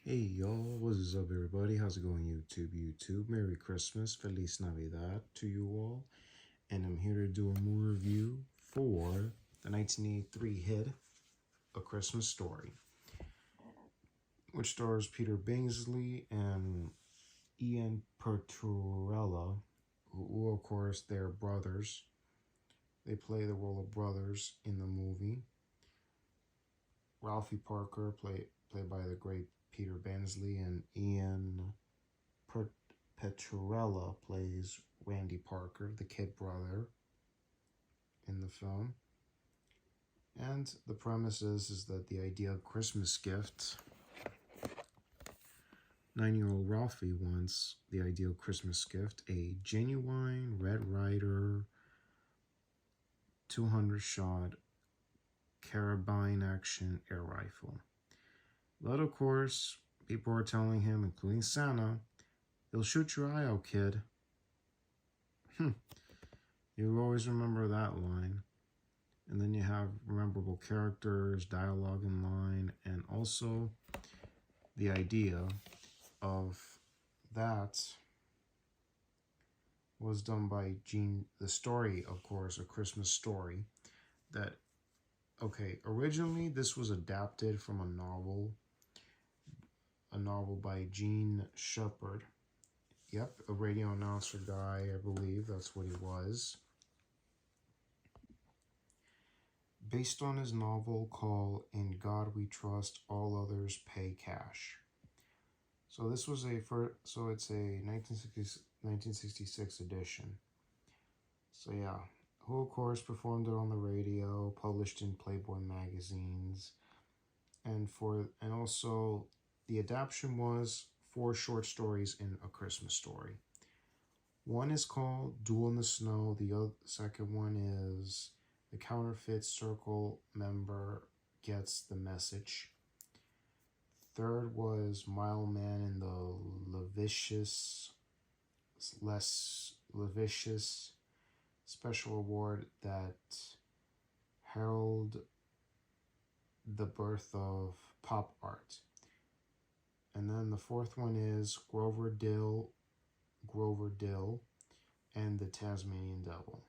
Hey y'all, what is up everybody? How's it going YouTube? Merry Christmas, Feliz Navidad to you all. And I'm here to do a movie review for the 1983 hit, A Christmas Story, which stars Peter Bingsley and Ian Perturella, who of course they're brothers. They play the role of brothers in the movie. Ralphie Parker, played by the great Peter Bingsley, and Ian Petrella plays Randy Parker, the kid brother, in the film. And the premise is that the ideal Christmas gift, 9-year-old Ralphie wants the ideal Christmas gift, a genuine Red Ryder 200-shot carabine action air rifle. But of course, people are telling him, including Santa, "He'll shoot your eye out, kid." You always remember that line. And then you have memorable characters, dialogue in line, and also the idea of that was done by Gene. The story, of course, A Christmas Story. That, okay, originally this was adapted from a novel by Gene Shepard. Yep, a radio announcer guy, I believe that's what he was. Based on his novel called In God We Trust, All Others Pay Cash. So this was it's a 1966 edition. So yeah, who of course performed it on the radio, published in Playboy magazines, and also the adaptation was 4 short stories in A Christmas Story. One is called Duel in the Snow. The second one is The Counterfeit Circle Member Gets the Message. Third was Mile Man in the less lascivious special award that heralded the birth of pop art. And then the fourth one is Grover Dill and the Tasmanian Devil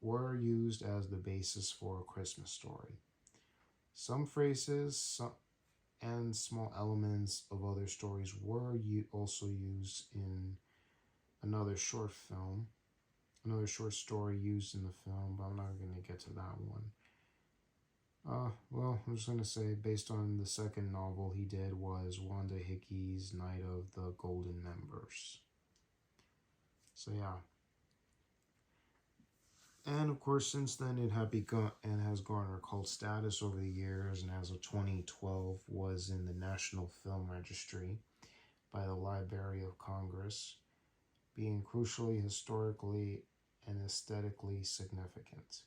were used as the basis for A Christmas Story. Some phrases and small elements of other stories were also used in another short story used in the film, but I'm not going to get to that one. Well, I'm just going to say, based on the second novel he did was Wanda Hickey's Night of the Golden Members. So yeah. And of course, since then it had begun and has garnered cult status over the years, and as of 2012 was in the National Film Registry by the Library of Congress, being crucially historically and aesthetically significant.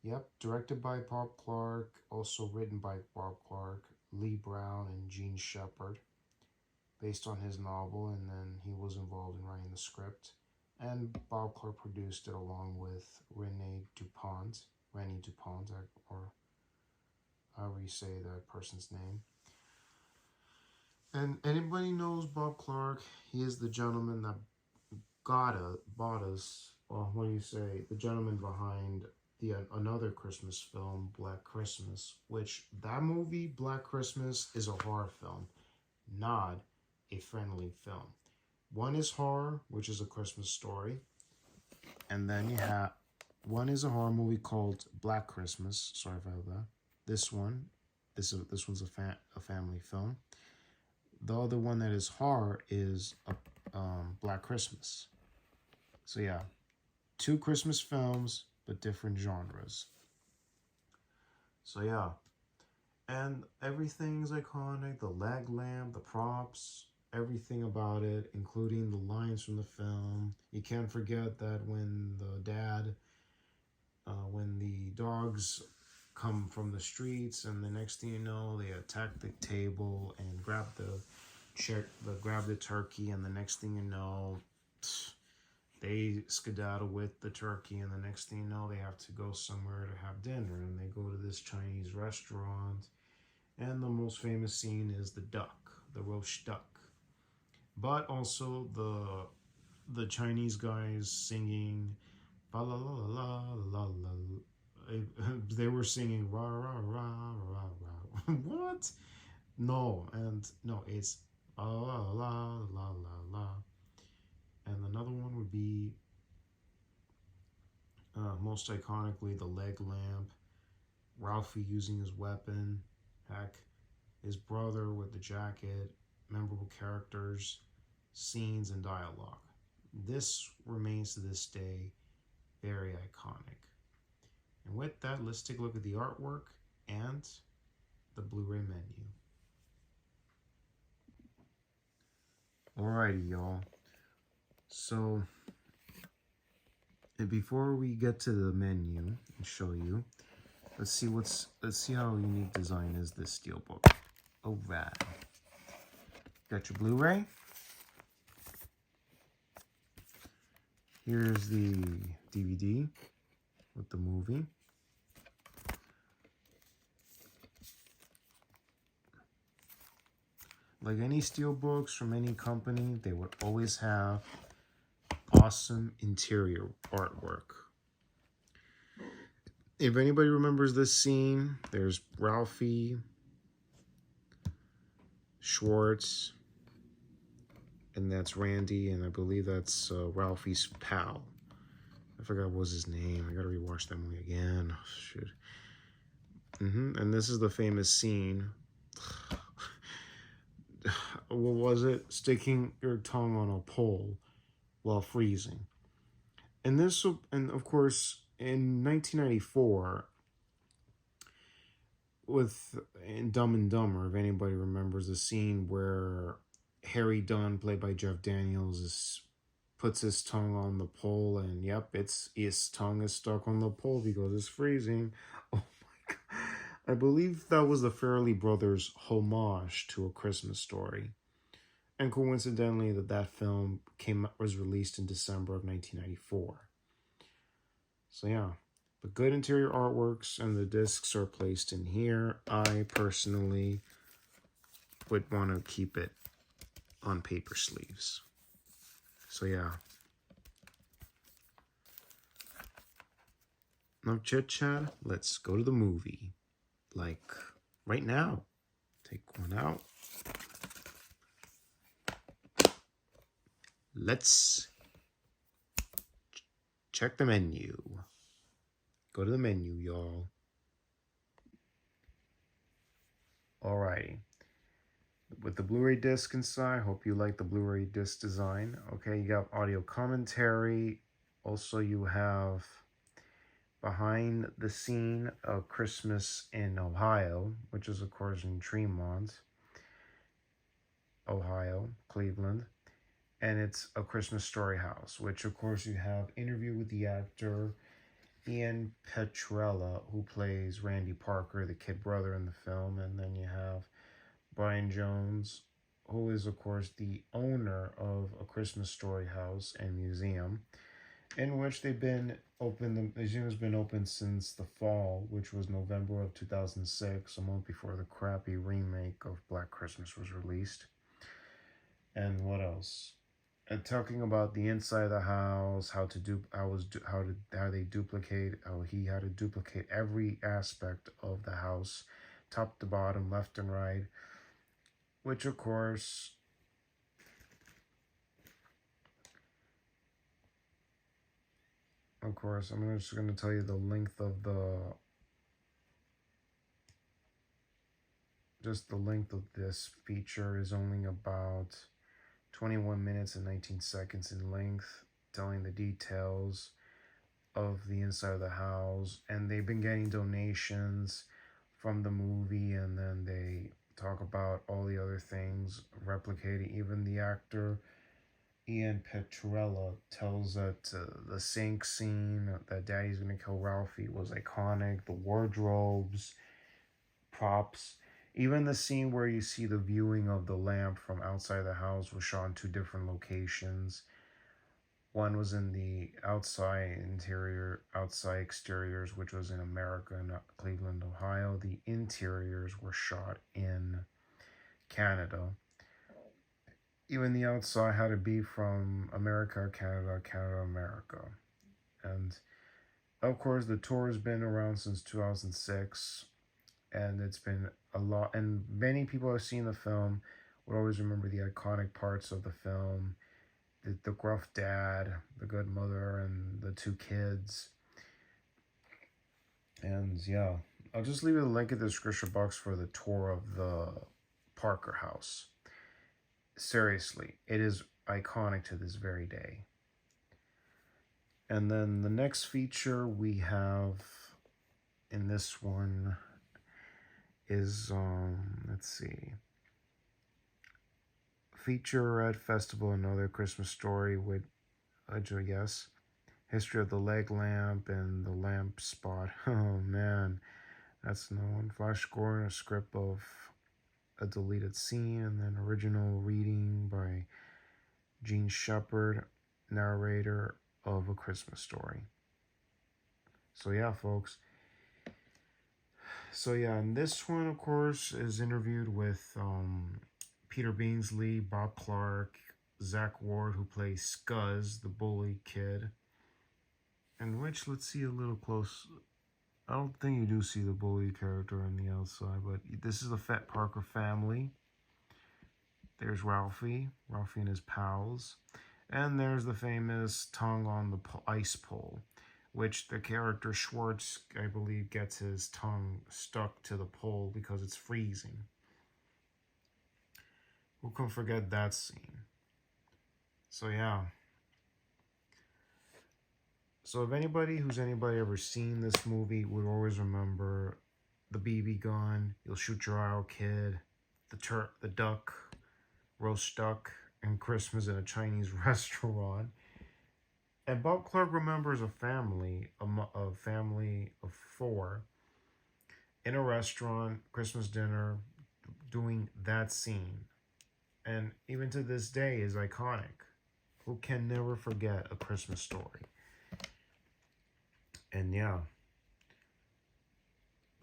Yep, directed by Bob Clark, also written by Bob Clark, Lee Brown, and Gene Shepard, based on his novel, and then he was involved in writing the script. And Bob Clark produced it along with Rennie Dupont, or however you say that person's name. And anybody knows Bob Clark, he is the gentleman that bought us, or what do you say, the gentleman behind another Christmas film, Black Christmas, which that movie, Black Christmas, is a horror film, not a friendly film. One is horror, which is A Christmas Story, and then you have one is a horror movie called Black Christmas. Sorry about that. This one's a family film. The other one that is horror is Black Christmas. So yeah, 2 Christmas films, but different genres. So yeah, and everything's iconic. The leg lamp, the props, everything about it, including the lines from the film. You can't forget that when the dogs come from the streets, and the next thing you know, they attack the table and grab the turkey, and the next thing you know, they skedaddle with the turkey, and the next thing you know, they have to go somewhere to have dinner, and they go to this Chinese restaurant, and the most famous scene is the duck. the roast duck. But also the Chinese guys singing la la la la la la. They were singing ra ra ra ra ra. What? No, and no, it's la la la la la la. And another one would be most iconically the leg lamp, Ralphie using his weapon, heck, his brother with the jacket, memorable characters, scenes, and dialogue. This remains to this day very iconic. And with that, let's take a look at the artwork and the Blu-ray menu. Alrighty, y'all. So, and before we get to the menu and show you, let's see how unique design is this steelbook. Oh, rad. Got your Blu-ray. Here's the DVD with the movie. Like any steelbooks from any company, they would always have awesome interior artwork. If anybody remembers this scene, there's Ralphie, Schwartz, and that's Randy, and I believe that's Ralphie's pal. I forgot what was his name. I gotta rewatch that movie again. Oh, shit. And this is the famous scene. What was it? Sticking your tongue on a pole while freezing. And this, and of course, in 1994, in Dumb and Dumber, if anybody remembers the scene where Harry Dunn, played by Jeff Daniels, puts his tongue on the pole, and yep, his tongue is stuck on the pole because it's freezing. Oh my god. I believe that was the Farrelly Brothers' homage to A Christmas Story. And coincidentally, that film was released in December of 1994. So yeah, but good interior artworks, and the discs are placed in here. I personally would want to keep it on paper sleeves. So yeah. No chit chat. Let's go to the movie. Like right now. Take one out. Let's check the menu. Go to the menu, y'all. Alrighty. With the Blu-ray disc inside, hope you like the Blu-ray disc design. Okay, you got audio commentary. Also, you have behind the scene of Christmas in Ohio, which is of course in Tremont, Ohio, Cleveland. And it's A Christmas Story house, which of course you have interview with the actor Ian Petrella, who plays Randy Parker, the kid brother in the film. And then you have Brian Jones, who is of course the owner of A Christmas Story house and museum, in which they've been open. The museum has been open since the fall, which was November of 2006, a month before the crappy remake of Black Christmas was released. And what else? And talking about the inside of the house, how they duplicate, how he had to duplicate every aspect of the house, top to bottom, left and right, which of course I'm just going to tell you the length of the length of this feature is only about 21 minutes and 19 seconds in length, telling the details of the inside of the house. And they've been getting donations from the movie, and then they talk about all the other things replicating. Even the actor Ian Petrella tells that the sink scene that Daddy's gonna kill Ralphie was iconic. The wardrobes, props, even the scene where you see the viewing of the lamp from outside the house was shot in 2 different locations. One was in the outside exteriors, which was in America, in Cleveland, Ohio. The interiors were shot in Canada. even the outside had to be from America, Canada, Canada, America. And of course, the tour has been around since 2006, and it's been a lot. And many people who have seen the film would always remember the iconic parts of the film, the gruff dad, the good mother, and the two kids. And yeah, I'll just leave you the link in the description box for the tour of the Parker house. Seriously, it is iconic to this very day. And then the next feature we have in this one is, let's see, Featurette Festival, Another Christmas Story with, yes, History of the Leg Lamp and the Lamp Spot. Oh man, that's known. Flash score and a script of a deleted scene, and then original reading by Gene Shepard, narrator of A Christmas Story. So yeah, folks. So yeah, and this one, of course, is interviewed with Peter Beansley, Bob Clark, Zach Ward, who plays Scuzz, the bully kid. And which, let's see a little close. I don't think you do see the bully character on the outside, but this is the Fat Parker family. There's Ralphie and his pals. And there's the famous tongue on the ice pole, which the character Schwartz, I believe, gets his tongue stuck to the pole because it's freezing. Who can forget that scene? So yeah. So if anybody ever seen this movie would always remember the BB gun, you'll shoot your eye out kid, the duck, roast duck, and Christmas in a Chinese restaurant. And Bob Clark remembers a family of four in a restaurant, Christmas dinner, doing that scene. And even to this day is iconic. Who can never forget A Christmas Story? And yeah.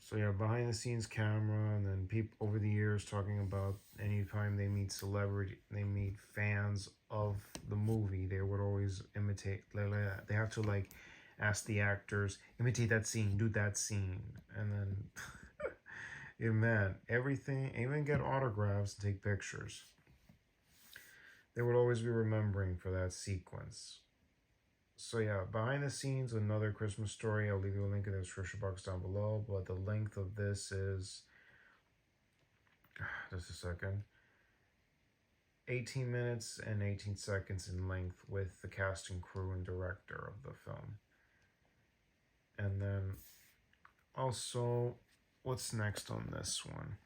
So yeah, behind the scenes camera, and then people over the years talking about anytime they meet fans of the movie, they would always imitate. They have to like ask the actors, imitate that scene, do that scene, and then yeah, man, everything, even get autographs and take pictures. They would always be remembering for that sequence. So yeah, behind the scenes, Another Christmas Story. I'll leave you a link in the description box down below. But the length of this is, just a second, 18 minutes and 18 seconds in length with the cast and crew and director of the film. And then also, what's next on this one?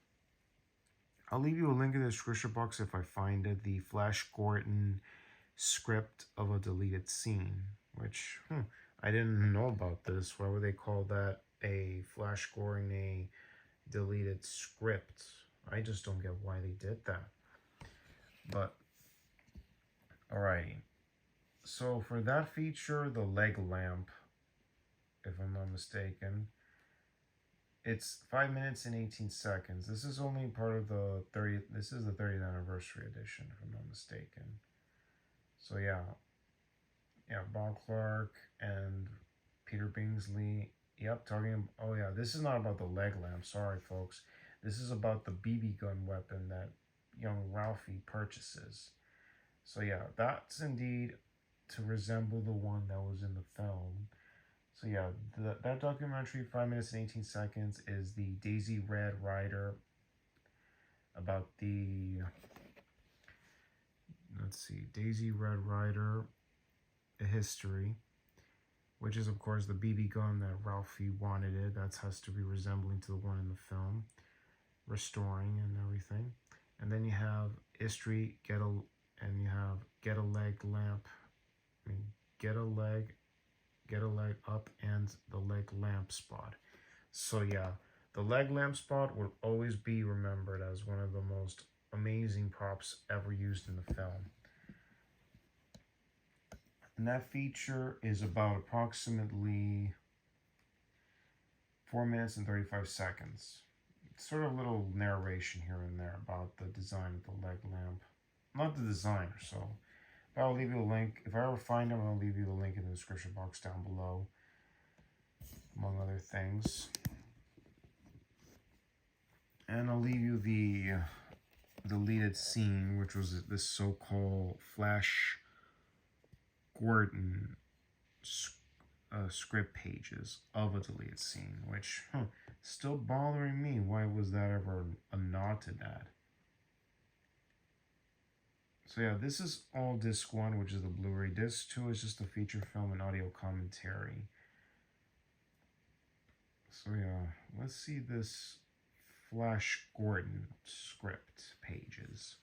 I'll leave you a link in the description box if I find it. The Flash Gordon script of a deleted scene, which I didn't know about this. Why would they call that a Flash Gordon a deleted script? I just don't get why they did that. But alrighty, so for that feature, the leg lamp, if I'm not mistaken, it's 5 minutes and 18 seconds. This is only part of the 30th. This is the 30th anniversary edition, if I'm not mistaken. So yeah, Bob Clark and Peter Beansley. Yep, talking. Oh yeah, this is not about the leg lamp. Sorry, folks. This is about the BB gun weapon that young Ralphie purchases. So yeah, that's indeed to resemble the one that was in the film. So yeah, that documentary, 5 minutes and 18 seconds, is the Daisy Red Rider, about the, let's see, Daisy Red Rider, a history, which is of course the BB gun that Ralphie wanted it. That has to be resembling to the one in the film, restoring and everything. And then you have history, get a leg lamp. Get a leg up and the leg lamp spot. So yeah, the leg lamp spot will always be remembered as one of the most amazing props ever used in the film. And that feature is about approximately 4 minutes and 35 seconds. It's sort of a little narration here and there about the design of the leg lamp. not the designer. So I'll leave you a link. If I ever find him, I'll leave you the link in the description box down below, among other things. And I'll leave you the deleted scene, which was this so-called Flash Gordon script pages of a deleted scene, which still bothering me. Why was that ever a nod to that? So yeah, this is all disc 1, which is the Blu-ray. Disc 2 is just a feature film and audio commentary. So yeah, let's see this Flash Gordon script pages.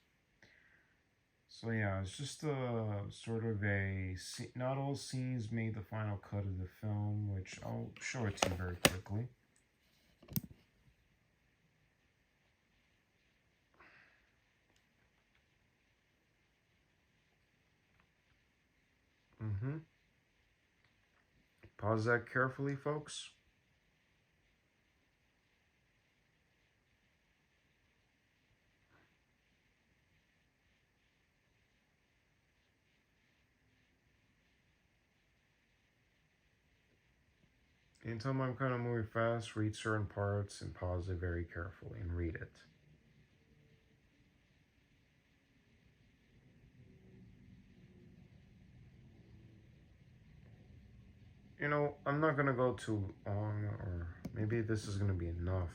So yeah, it's just a sort of a, not all scenes made the final cut of the film, which I'll show it to you very quickly. Pause that carefully, folks. Anytime I'm kind of moving fast, read certain parts and pause it very carefully and read it. You know, I'm not going to go too long, or maybe this is going to be enough.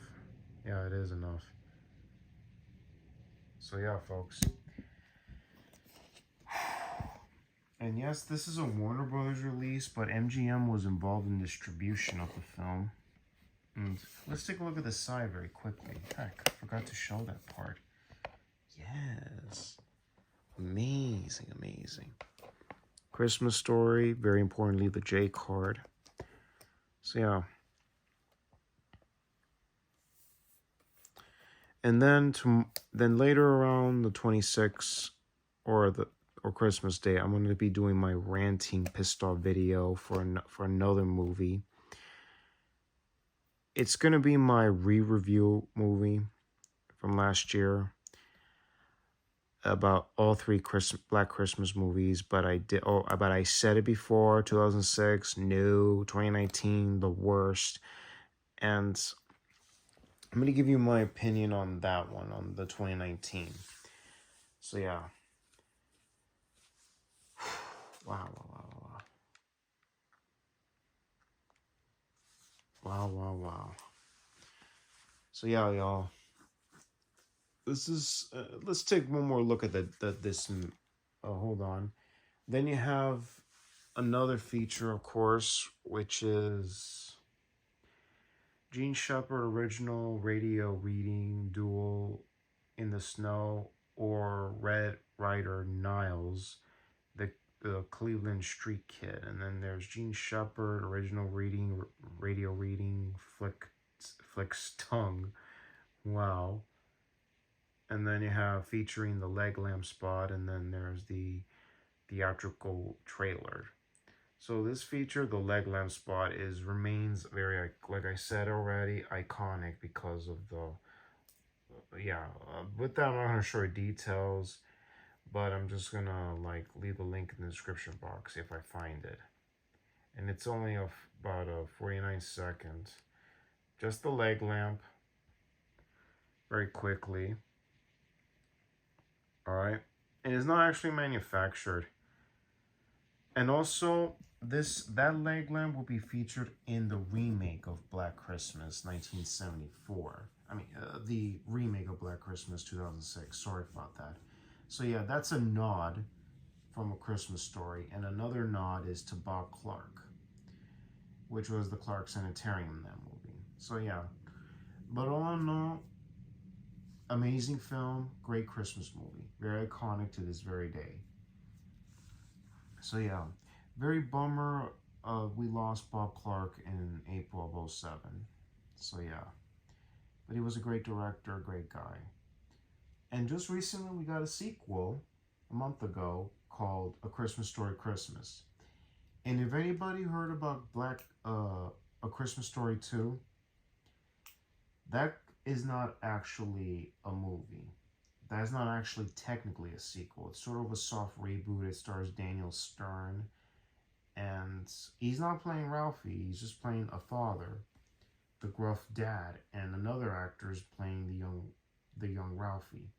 Yeah, it is enough. So yeah, folks. And yes, this is a Warner Brothers release, but MGM was involved in distribution of the film. And let's take a look at the side very quickly. Heck, I forgot to show that part. Yes. Amazing, amazing. Christmas Story, very importantly, the J card. So yeah. And then later around the 26th or Christmas Day, I'm going to be doing my ranting pissed off video for another movie. It's going to be my re-review movie from last year about all 3 Black Christmas movies, but I said it before, 2006, no, 2019, the worst. And I'm going to give you my opinion on that one, on the 2019. So yeah. Wow. So yeah, y'all. This is, let's take one more look at this. Hold on. Then you have another feature, of course, which is Gene Shepard original radio reading duel in the snow, or Red Ryder Niles, the Cleveland Street Kid. And then there's Gene Shepard original radio reading Flick's Tongue. Wow. And then you have featuring the leg lamp spot, and then there's the theatrical trailer. So this feature, the leg lamp spot, remains very, like I said already, iconic because of the, with that I'm not going to show you details, but I'm just going to leave a link in the description box if I find it. And it's only about 49 seconds. Just the leg lamp, very quickly. Alright, and it's not actually manufactured. And also, that leg lamp will be featured in the remake of Black Christmas 1974. I mean, the remake of Black Christmas 2006. Sorry about that. So yeah, that's a nod from A Christmas Story, and another nod is to Bob Clark, which was the Clark Sanitarium in that movie. So yeah, but all in all, amazing film, great Christmas movie, very iconic to this very day. So yeah, very bummer we lost Bob Clark in April of 07. So yeah, but he was a great director, great guy. And just recently we got a sequel a month ago called A Christmas Story Christmas. And if anybody heard about A Christmas Story 2, that is not actually a movie. that's not actually technically a sequel. It's sort of a soft reboot. It stars Daniel Stern, and he's not playing Ralphie. He's just playing a father, the gruff dad, and another actor is playing the young Ralphie.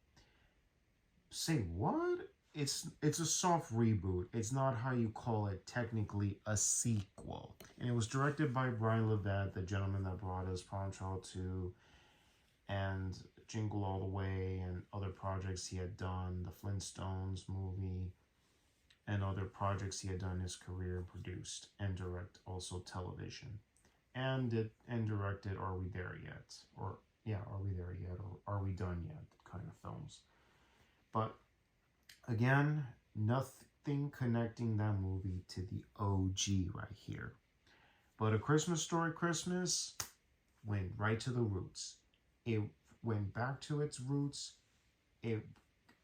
Say what? It's a soft reboot. It's not how you call it technically a sequel. And it was directed by Brian Levant, the gentleman that brought us Palm Child 2 and Jingle All the Way and other projects he had done, the Flintstones movie, and other projects he had done in his career, produced and direct also television. And directed Are We There Yet? Or yeah, Are We There Yet? Or Are We Done Yet? Kind of films. But again, nothing connecting that movie to the OG right here. But A Christmas Story Christmas went right to the roots. It went back to its roots.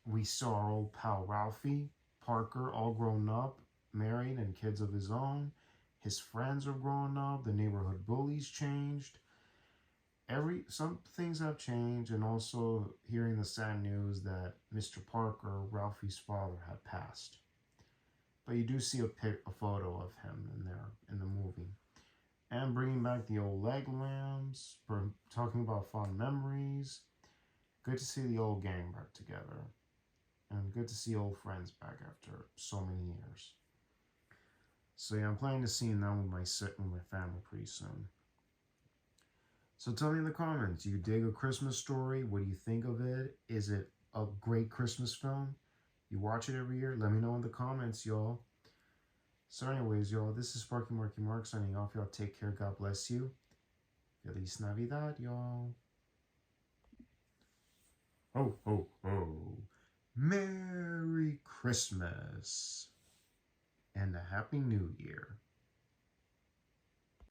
We saw our old pal Ralphie Parker all grown up, married, and kids of his own. His friends are growing up. The neighborhood bullies changed. Some things have changed, and also hearing the sad news that Mr. Parker, Ralphie's father, had passed. But you do see a photo of him in there in the movie. And bringing back the old leg lamps, talking about fond memories. Good to see the old gang back together. And good to see old friends back after so many years. So yeah, I'm planning to see that with my family pretty soon. So tell me in the comments, do you dig A Christmas Story? What do you think of it? Is it a great Christmas film? You watch it every year? Let me know in the comments, y'all. So anyways, y'all, this is Sparky Marky Mark signing off. Y'all take care. God bless you. Feliz Navidad, y'all. Ho, ho, ho. Merry Christmas and a Happy New Year.